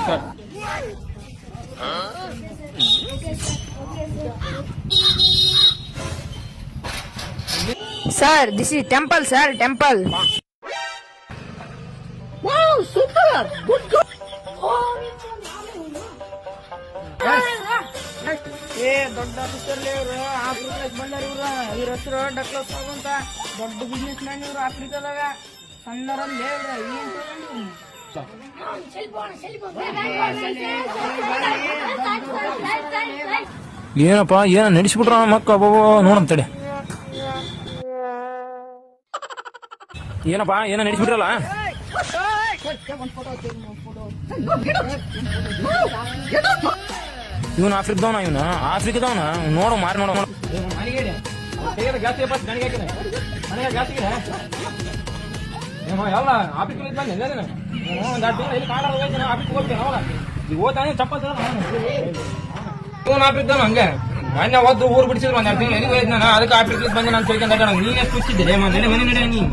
Sir, this is temple, sir, temple. Wow, super! Good, good! ಏ ದೊಡ್ಡ ಆಫೀಸರ್ಲಿ ಇವ್ರು ಆಫ್ರಿಕಾದಾಗ ಬಂದಾರ ಇವ್ರ ಹೆಸರು ಡಕ್ಲಸ್ ಅಂತ ದೊಡ್ಡ ಬಿಸ್ನೆಸ್ ಮ್ಯಾನ್ ಇವ್ರು ಆಫ್ರಿಕಾದಾಗ ಸಣ್ಣರಲ್ಲಿ ಏನ್ ಏನಪ್ಪ ಏನ ನಡೆಸ್ಬಿಟ್ರ ಮಕ್ಕ ನೋಡಂತಡೆ ಏನಪ್ಪ ಏನ ನಡೆಸ್ಬಿಟ್ರಲ್ಲ ಇವನು ಆಫ್ರಿಕದವನ ಇವನು ಆಫ್ರಿಕದವನ ನೋಡು ಮಾರಿ ನೋಡ ಎಲ್ಲ ಆಫ್ರಿಕ ಆಫ್ರಿಕದವನ ಹಂಗೆ ಮೊನ್ನೆ ಓದ್ದು ಊರು ಬಿಡಿಸಿದ್ರು ಒಂದ್ 2 ತಿಂಗಳು ಎಲ್ಲಿ ಹೋಯ್ತು ನಾನು ಅದಕ್ಕೆ ಆಫ್ರಿಕ ಬಂದೆ ನಾನು ತಿಳ್ಕೊಂಡ ನೀನೇ ಸುತ್ತಿದ್ದೆ ಮನೆ ನಡೆ ನೀನು